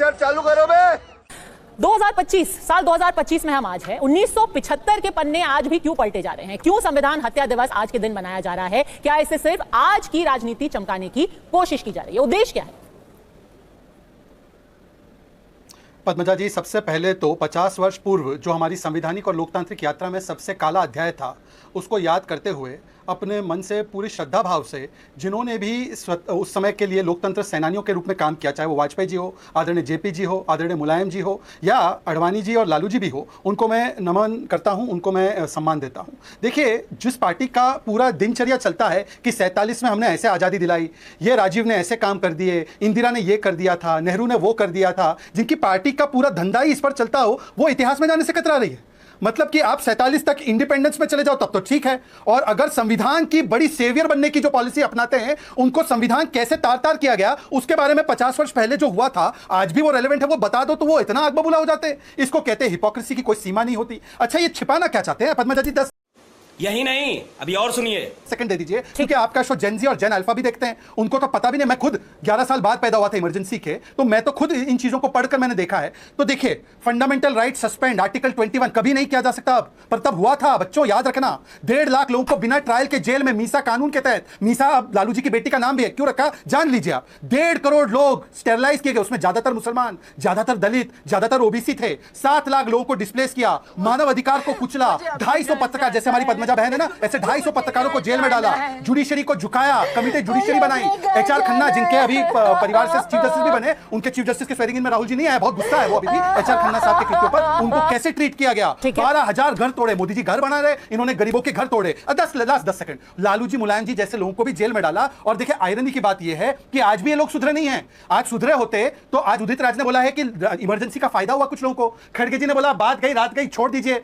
Picture चालू करो बे। 2025 साल 2025 में हम आज हैं। 1975 के पन्ने आज भी क्यों पलटे जा रहे हैं? क्यों संविधान हत्या दिवस आज के दिन मनाया जा रहा है? क्या इससे सिर्फ आज की राजनीति चमकाने की कोशिश की जा रही है? उद्देश्य क्या है? पद्मजा जी, सबसे पहले तो 50 वर्ष पूर्व जो हमारी संवैधानिक और लोकतांत्रिक यात्रा में सबसे काला अध्याय था, उसको याद करते हुए अपने मन से पूरी श्रद्धा भाव से जिन्होंने भी उस समय के लिए लोकतंत्र सेनानियों के रूप में काम किया, चाहे वो वाजपेयी जी हो, आदरणीय जेपी जी हो, आदरणीय मुलायम जी हो या अडवाणी जी और लालू जी भी हो, उनको मैं नमन करता हूं, उनको मैं सम्मान देता हूं। देखिए, जिस पार्टी का पूरा दिनचर्या चलता है कि 47 में हमने ऐसे आज़ादी दिलाई, ये राजीव ने ऐसे काम कर दिए, इंदिरा ने ये कर दिया था, नेहरू ने वो कर दिया था, जिनकी पार्टी का पूरा धंधा ही इस पर चलता हो, वो इतिहास में जाने से कतरा रही है। मतलब कि आप 47 तक इंडिपेंडेंस में चले जाओ तब तो ठीक है, और अगर संविधान की बड़ी सेवियर बनने की जो पॉलिसी अपनाते हैं, उनको संविधान कैसे तार तार किया गया उसके बारे में 50 वर्ष पहले जो हुआ था आज भी वो रेलेवेंट है, वो बता दो तो वो इतना आग बबूला हो जाते। इसको कहते हैं हिपोक्रेसी की कोई सीमा नहीं होती। अच्छा, ये छिपाना क्या चाहते हैं पद्मजा जी? 10 यही नहीं, अभी और सुनिए, सेकंड दे दीजिए, क्योंकि आपका शो जेन जी और जेन अल्फा भी देखते हैं, उनको तो पता भी नहीं। मैं खुद 11 साल बाद पैदा हुआ था इमरजेंसी के, तो मैं तो खुद इन चीजों को पढ़कर मैंने देखा है। तो देखिए, फंडामेंटल राइट सस्पेंड आर्टिकल 21 कभी नहीं किया जा सकता अब, पर तब हुआ था। बच्चों याद रखना, 1.5 लाख लोगों को बिना ट्रायल के जेल में, मीसा कानून के तहत, मीसा अब लालू जी की बेटी का नाम भी है, क्यों रखा जान लीजिए आप। 1.5 करोड़ लोग स्टेरलाइज किए गए, उसमें ज्यादातर मुसलमान, ज्यादातर दलित, ज्यादातर ओबीसी थे। 7 लाख लोगों को डिस्प्लेस किया, मानव अधिकार को कुचला, 250 पत्रकार, जैसे हमारी पद्मजा बहन है ना, ऐसे 250 पत्रकारों को जेल में डाला, जुडिशरी को झुकाया, कमिटी जुडिशरी बनाई। एचआर खन्ना, जिनके अभी परिवार से चीफ जस्टिस भी बने, उनके चीफ जस्टिस के स्वेरिंग इन में राहुल जी नहीं आए, बहुत गुस्सा है वो अभी भी एचआर खन्ना साहब के कृत्यों पर। उनको कैसे ट्रीट किया गया? 12,000 घर तोड़े, मोदी जी घर बना रहे, इन्होंने गरीबों के घर तोड़े। 10 सेकंड, लालू जी, मुलायम जी जैसे लोगों को भी जेल में डाला। और देखिए, आयरनी की बात यह है कि आज भी ये लोग सुधरे नहीं है। आज सुधरे होते तो आज उदित राज ने बोला है कि इमरजेंसी का फायदा हुआ कुछ लोगों को, खड़गे जी ने बोला बात गई रात गई छोड़ दीजिए,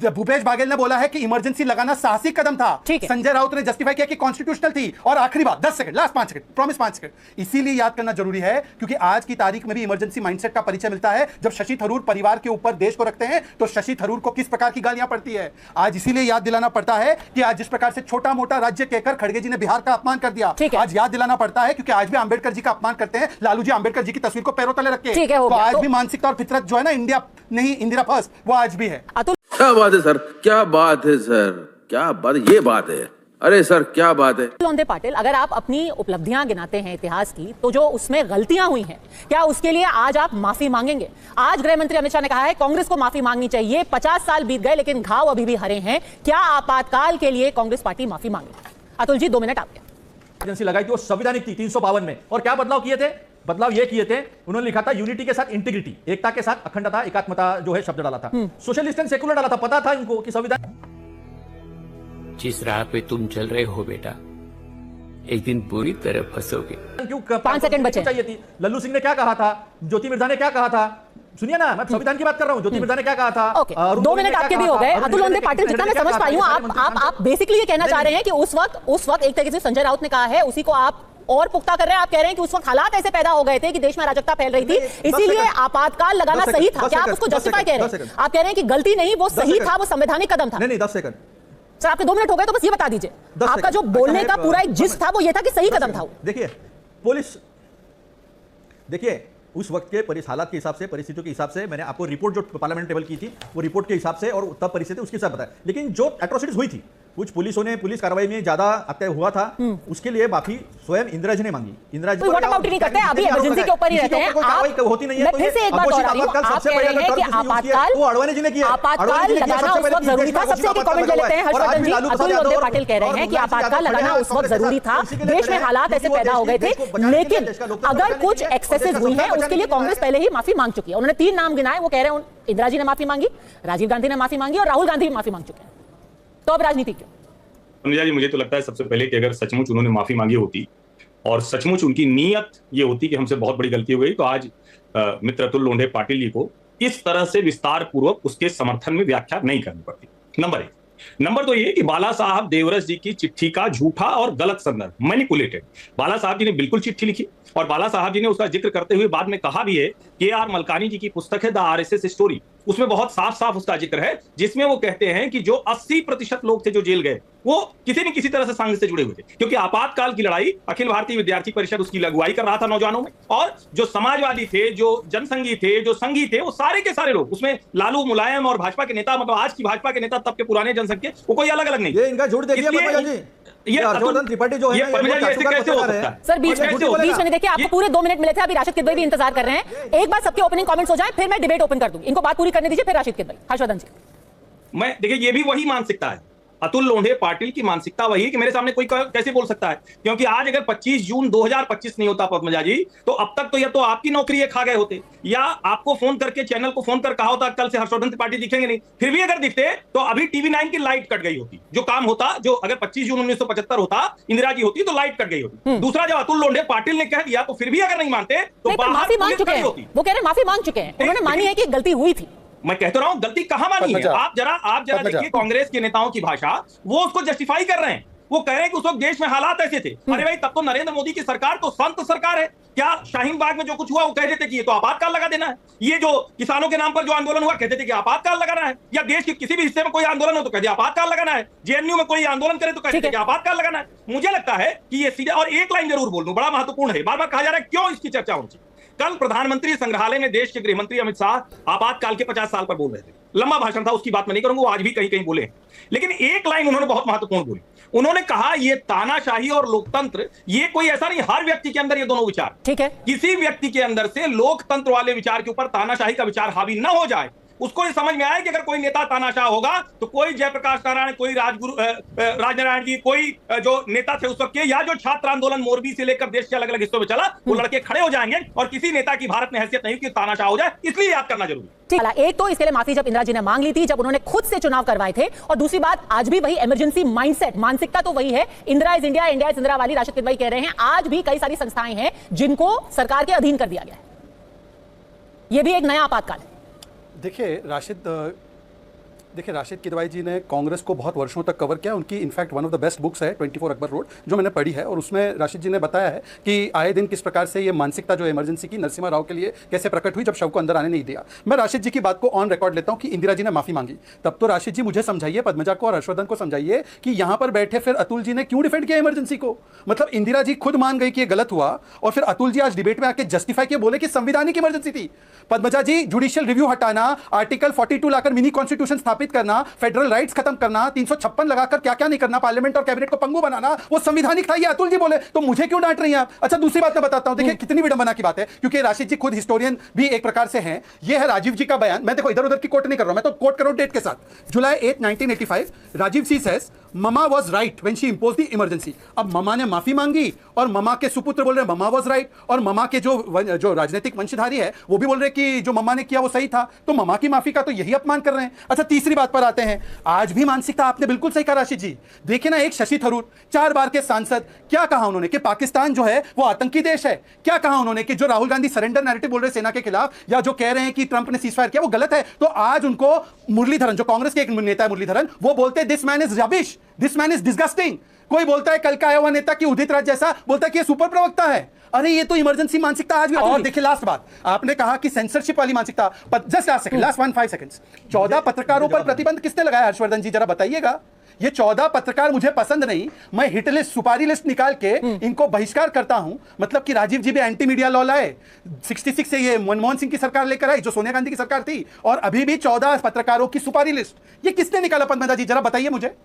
भूपेश बाघेल ने बोला है कि इमरजेंसी लगाना साहसिक कदम था, संजय राउत ने जस्टिफाई किया कि कॉन्स्टिट्यूशनल थी। और आखिरी बात, 10 second, last 5 second, promise 5 second, इसीलिए याद करना जरूरी है क्योंकि आज की तारीख में भी इमरजेंसी माइंडसेट का परिचय मिलता है। जब शशि थरूर परिवार के ऊपर देश को रखते हैं तो शशि थरूर को किस प्रकार की गालियां पड़ती है। आज इसीलिए याद दिलाना पड़ता है कि आज जिस प्रकार से छोटा मोटा राज्य कहकर खड़गे जी ने बिहार का अपमान कर दिया, आज याद दिलाना पड़ता है क्योंकि आज भी अंबेडकर जी का अपमान करते हैं। लालू जी अंबेडकर जी की तस्वीर को पैरों तले रखे, तो आज भी मानसिकता और फितरत जो है ना, इंडिया नहीं इंदिरा फर्स्ट, वो आज भी है। क्या बात है सर, क्या बात है सर, क्या बात, ये बात है। अरे सर क्या बात है। लोंधे पाटिल, अगर आप अपनी उपलब्धियां गिनाते हैं इतिहास की, तो जो उसमें गलतियां हुई हैं, क्या उसके लिए आज आप माफी मांगेंगे? आज गृह मंत्री अमित शाह ने कहा है कांग्रेस को माफी मांगनी चाहिए, 50 साल बीत गए लेकिन घाव अभी भी हरे हैं। क्या आपातकाल के लिए कांग्रेस पार्टी माफी मांगे? अतुल जी, 2 मिनट आपके। एजेंसी लगाई थी, वो संवैधानिक थी 352 में। और क्या बदलाव किए थे? बदलाव ये किए थे, उन्होंने लिखा था यूनिटी के साथ इंटीग्रिटी, एकता के साथ अखंडता, एकात्मता जो है शब्द डाला था, सोशलिस्ट एंड सेकुलर डाला था। पता था इनको कि संविधान जिस राह पे तुम चल रहे हो बेटा, एक दिन पूरी तरह फंसोगे। क्यों 5 सेकंड बचे चाहिए थी? लल्लू सिंह ने क्या कहा था? ज्योति मिर्जा ने क्या कहा था? सुनिए ना, मैं संविधान की बात कर रहा हूं। ज्योति मिर्जा ने क्या कहा था? 2 मिनट आपके भी हो गए। अतुल लोंधे पाटिल, जितना मैं समझ पाई हूं, आप बेसिकली ये कहना चाह रहे हैं कि उस वक्त एक तरीके से संजय राउत ने कहा है, उसी को आप और पुख्ता कर रहे हैं। आप कह रहे हैं कि उस वक्त हालात ऐसे पैदा हो गए थे कि देश में अराजकता फैल रही थी, इसीलिए आपातकाल लगाना सही था। क्या आप उसको जस्टिफाई कह रहे हैं? आप कह रहे हैं कि गलती नहीं, वो सही था, वो संवैधानिक कदम था। नहीं, 10 सेकंड सर, आपके 2 मिनट हो गए, तो बस ये बता दीजिए, आपका जो बोलने का पूरा एक जिस्ट था वो ये था कि सही कदम था। देखिए, पुलिस, देखिए उस वक्त के हालात के हिसाब से, परिस्थितियों के हिसाब से, मैंने आपको रिपोर्ट जो पार्लियामेंट टेबल की थी, वो रिपोर्ट के हिसाब से और तब परिस्थिति उसके हिसाब बताया। लेकिन जो एट्रोसिटीज हुई थी, कुछ पुलिसों ने, पुलिस कार्रवाई में ज्यादा अत्याचार हुआ था, उसके लिए माफी स्वयं इंदिरा जी ने मांगी। इंदिरा जी नहीं करते, अभी इमरजेंसी के ऊपर ही रहते हैं। होती नहीं है, फिर से एक बात दोहरा रही हूं, आप कह रहे हैं कि आपातकाल, वो अडवाणी जी ने किया, आपातकाल लगाना उस वक्त जरूरी था। सबसे एक कमेंट ले लेते हैं हर्षवर्धन जी। अतुल लोंधे पाटिल कह रहे हैं कि आपातकाल लगाना उस वक्त जरूरी था, देश में हालात ऐसे पैदा हो गए थे, लेकिन अगर कुछ एक्सेसेस हुई है उसके लिए कांग्रेस पहले ही माफी मांग चुकी है। उन्होंने 3 नाम गिनाए, वो कह रहे हैं इंदिरा जी ने माफी मांगी, राजीव गांधी ने माफी मांगी और राहुल गांधी भी माफी मांग चुके हैं। तो अब राजनीति क्यों? अनुजा जी, मुझे तो लगता है सबसे पहले कि अगर सचमुच उन्होंने माफी मांगी होती और सचमुच उनकी नीयत ये होती कि हमसे बहुत बड़ी गलती हो गई, तो आज मित्र अतुल लोंढे पाटिल जी को इस तरह से विस्तार पूर्वक उसके समर्थन में व्याख्या नहीं करनी पड़ती। नंबर 1। नंबर 2 ये कि बाला साहब देवरस जी की चिट्ठी का झूठा और गलत संदर्भ, मैनिपुलेटेड, बाला साहब जी ने बिल्कुल चिट्ठी लिखी और बाला साहब जी ने उसका जिक्र करते हुए बाद में कहा भी है कि आर मलकानी जी की पुस्तक है द आरएसएस स्टोरी, उसमें बहुत साफ साफ उसका जिक्र है, जिसमें वो कहते हैं कि जो 80% लोग थे जो जेल गए वो किसी न किसी तरह से संघ से जुड़े हुए थे, क्योंकि आपातकाल की लड़ाई अखिल भारतीय विद्यार्थी परिषद उसकी अगुवाई कर रहा था नौजवानों में, और जो समाजवादी थे, जो जनसंघी थे, जो संघी थे, वो सारे के सारे लोग उसमें लालू, मुलायम और भाजपा के नेता, मतलब आज की भाजपा के नेता तब के पुराने जनसंघ के, वो कोई अलग अलग नहीं। ये इनका झूठ देखिए पद्मजा जी, ये हर्षवर्धन त्रिपाठी जो है ये कैसे हो सकता है सर? बीच में देखिए, आपको पूरे 2 मिनट मिले थे, अभी राशिद किदवई भी इंतजार कर रहे हैं। एक बार सबके ओपनिंग कमेंट्स हो जाए, फिर मैं डिबेट ओपन कर दूंगी। इनको बात पूरी करने दीजिए, फिर राशिद किदवई। हर्षवर्धन जी, मैं देखिए, ये भी वही मानसिकता है, अतुल लोंढे पाटिल की मानसिकता वही है कि मेरे सामने कोई कैसे बोल सकता है, क्योंकि आज अगर 25 जून 2025 नहीं होता पद्मजा जी, तो अब तक तो या तो आपकी नौकरी ये खा गए होते, या आपको फोन करके चैनल को फोन कर कहा होता कल से हर्षवर्धन त्रिपाठी दिखेंगे नहीं। फिर भी अगर दिखते तो अभी TV9 की लाइट कट गई होती, जो काम होता, जो अगर 25 जून 1975 होता, इंदिरा जी होती तो लाइट कट गई होती। दूसरा, जब अतुल लोंढे पाटिल ने कह दिया तो फिर भी अगर नहीं मानते तो माफी मांग चुके हैं, वो कह रहे हैं माफी मांग चुके हैं, उन्होंने मानी है कि गलती हुई थी। मैं कहता रहा हूं गलती कहां मानी है। आप जरा देखिए कांग्रेस के नेताओं की भाषा, वो उसको जस्टिफाई कर रहे हैं। वो कह रहे हैं कि उस वक्त देश में हालात ऐसे थे। अरे भाई, तब तो नरेंद्र मोदी की सरकार तो संत सरकार है। क्या शाहीन बाग में जो कुछ हुआ वो कह देते कि ये तो आपातकाल लगा देना है, ये जो किसानों के नाम पर जो आंदोलन हुआ कहते थे कि आपातकाल लगाना है, या देश के किसी भी हिस्से में कोई आंदोलन हो तो कहते आपातकाल लगाना है, JNU में कोई आंदोलन करे तो कहते थे कि आपातकाल लगाना है। मुझे लगता है कि ये सीधे, और एक लाइन जरूर बोल दूं, बड़ा महत्वपूर्ण है, बार बार कहा जा रहा है क्यों इसकी चर्चा होनी चाहिए। कल प्रधानमंत्री संग्रहालय में देश के गृह मंत्री अमित शाह आपातकाल के 50 साल पर बोल रहे थे। लंबा भाषण था, उसकी बात मैं नहीं करूंगा, वो आज भी कहीं कहीं बोले, लेकिन एक लाइन उन्होंने बहुत महत्वपूर्ण बोली। उन्होंने कहा ये तानाशाही और लोकतंत्र, ये कोई ऐसा नहीं, हर व्यक्ति के अंदर ये दोनों विचार, ठीक है, किसी व्यक्ति के अंदर से लोकतंत्र वाले विचार के ऊपर तानाशाही का विचार हावी न हो जाए। उसको ये समझ में आया कि अगर कोई नेता तानाशाह होगा तो कोई जयप्रकाश नारायण, कोई राजनारायण जी, कोई जो नेता थे उस वक्त के, या जो छात्र आंदोलन मोरबी से लेकर देश के अलग अलग हिस्सों में चला, वो लड़के खड़े हो जाएंगे और किसी नेता की भारत में हैसियत नहीं कि तानाशाह हो जाए, इसलिए याद करना जरूरी। एक तो इसके लिए माफी जब इंदिरा जी ने मांग ली थी, जब उन्होंने खुद से चुनाव करवाए थे, और दूसरी बात आज भी वही इमरजेंसी माइंडसेट, मानसिकता तो वही है। Indira is India, India is Indira वाली राशिद किदवई कह रहे हैं। आज भी कई सारी संस्थाएं हैं जिनको सरकार के अधीन कर दिया गया है। यह भी एक नया आपातकाल है। देखिए राशिद किदवई जी ने कांग्रेस को बहुत वर्षों तक कवर किया। उनकी in fact one of the best books है 24 अकबर रोड, जो मैंने पढ़ी है, और उसमें राशिद जी ने बताया है कि आए दिन किस प्रकार से ये मानसिकता जो इमरजेंसी की नरसिम्हा राव के लिए कैसे प्रकट हुई जब शव को अंदर आने नहीं दिया। मैं राशिद जी की बात को ऑन रिकॉर्ड लेता हूं कि इंदिरा जी ने माफी मांगी, तब तो राशिद जी मुझे समझाइए, पद्मजा को और हर्षवर्धन को समझाइए कि यहां पर बैठे फिर अतुल जी ने क्यों डिफेंड किया इमरजेंसी को। मतलब इंदिरा जी खुद मान गई कि ये गलत हुआ, और फिर अतुल जी आज डिबेट में आके जस्टिफाई किए, बोले कि संवैधानिक इमरजेंसी थी। पद्मजा जी, जुडिशियल रिव्यू हटाना, आर्टिकल 42 लाकर मिनी कॉन्स्टिट्यूशन स्थापित करना, फेडरल राइट्स खत्म करना, 356 लगाकर क्या क्या नहीं करना, पार्लियामेंट और कैबिनेट को पंगु बनाना, वो संवैधानिक था, ये अतुल जी बोले, तो मुझे क्यों डांट रही हैं आप। अच्छा, दूसरी बात मैं बताता हूं, देखिए कितनी विडंबना की बात है, क्योंकि राशिद जी खुद हिस्टोरियन भी एक प्रकार से हैं। ये है राजीव जी का बयान, मैं देखो इधर उधर की कोट नहीं कर रहा हूं, मैं तो कोट कर रहा हूं डेट के साथ। July 8, 1985, Rajiv ji says mama was right when she imposed the emergency. अब ममा ने माफी मांगी और ममा के सुपुत्र बोल रहे ममा वाज राइट, और ममा के जो राजनीतिक वंशधारी है वो भी बोल रहे कि जो ममा ने किया वो सही था, तो ममा की माफी का तो यही अपमान कर रहे हैं। अच्छा, तीसरी बात पर आते हैं। आज भी मानसिकता आपने बिल्कुल सही कहा राशिद जी। देखिए ना, एक शशि थरूर 4 बार के सांसद, क्या कहा उन्होंने कि पाकिस्तान जो है वो आतंकी देश है। क्या कहा उन्होंने कि जो राहुल गांधी सरेंडर नैरेटिव बोल रहे सेना के खिलाफ, या जो कह रहे हैं कि ट्रंप ने सीजफायर किया, वो गलत है। तो आज उनको मुरलीधरन, जो कांग्रेस के एक नेता है मुरलीधरन, वो बोलते हैं this man is rubbish, this man is disgusting. कोई बोलता है कल का आया हुआ नेता की उदित राज जैसा, बोलता है कि ये सुपर प्रवक्ता है। अरे ये तो इमरजेंसी मानसिकता आज भी। और देखिए लास्ट बात, आपने कहा कि सेंसरशिप वाली मानसिकता, just last second, last 1 5 seconds, 14 पत्रकारों पर प्रतिबंध किसने लगाया हर्षवर्धन जी, जरा बताइएगा। ये 14 पत्रकार मुझे पसंद नहीं, मैं हिट लिस्ट, सुपारी लिस्ट निकाल के इनको बहिष्कार करता हूं। मतलब कि राजीव जी भी एंटी मीडिया लॉ लाए, 66 से ये मनमोहन सिंह की सरकार लेकर आई, जो सोनिया गांधी की सरकार थी, और अभी भी 14 पत्रकारों की सुपारी लिस्ट, ये किसने निकाला पद्मजा जी, जरा बताइए मुझे।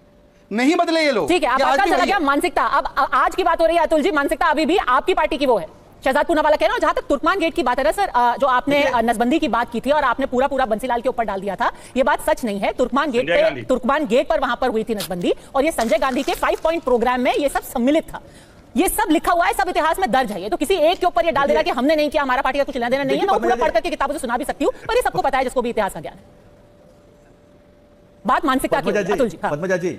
नहीं बदले ये लोग, ठीक है, आपका चला गया मानसिकता। अब आज की बात हो रही है अतुल जी, मानसिकता अभी भी आपकी पार्टी की वो है। शहजाद पूनावाला कह रहा हूं, जहां तक तुर्कमान गेट की बात है ना सर, जो आपने नसबंदी की बात की थी और आपने पूरा बंसीलाल के ऊपर डाल दिया था, ये बात सच नहीं है। तुर्कमान गेट पर वहां पर हुई थी नसबंदी, और ये संजय गांधी के 5 पॉइंट प्रोग्राम में ये सब सम्मिलित था। ये सब लिखा हुआ है, सब इतिहास में दर्ज है। ये तो किसी एक के ऊपर ये डाल देना कि हमने नहीं किया, हमारा पार्टी का कुछ लेना देना नहीं है। मैं पूरा पढ़ करके किताबों से सुना भी सकती हूँ, पर ये सबको पता है जिसको भी इतिहास का ज्ञान है। बात मानसिकता की, अतुल जी। पद्मजा जी,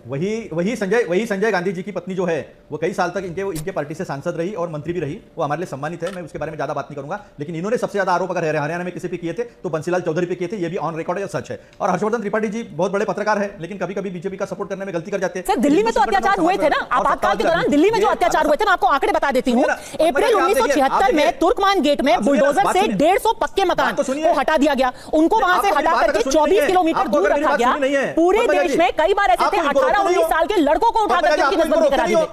वही संजय गांधी जी की पत्नी जो है वो कई साल तक इनके पार्टी से सांसद रही और मंत्री भी रही। वो हमारे लिए सम्मानित है, मैं उसके बारे में ज्यादा बात नहीं करूंगा। लेकिन इन्होंने सबसे ज्यादा आरोप अगर हरियाणा में किसी पे किए थे तो बंसीलाल चौधरी पे किए थे, ये भी ऑन रिकॉर्ड है, सच है। और हर्षवर्धन त्रिपाठी जी बहुत बड़े पत्रकार है, लेकिन कभी कभी बीजेपी का सपोर्ट करने में गलती कर जाते हैं। सर दिल्ली में तो अत्याचार हुए थे ना, आपातकाल के दौरान दिल्ली में जो अत्याचार हुए थे, मैं आपको आंकड़े बता देती हूँ। अप्रैल 1976 में तुर्कमान गेट में बुलडोजर से 150 पक्के मकान को हटा दिया गया, उनको वहां से हटा करके 24 किलोमीटर दूर रखा गया। पूरे देश में कई बार ऐसे थे 18-19 साल के लड़कों को उठा करके उनकी नसबंदी करा दी गई।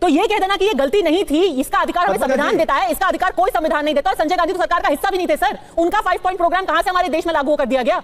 तो ये कह देना कि ये गलती नहीं थी, इसका अधिकार हमें संविधान देता है, इसका अधिकार कोई संविधान नहीं देता। और संजय गांधी तो सरकार का हिस्सा भी नहीं थे सर, उनका 5 पॉइंट प्रोग्राम कहां से हमारे देश में लागू कर दिया गया?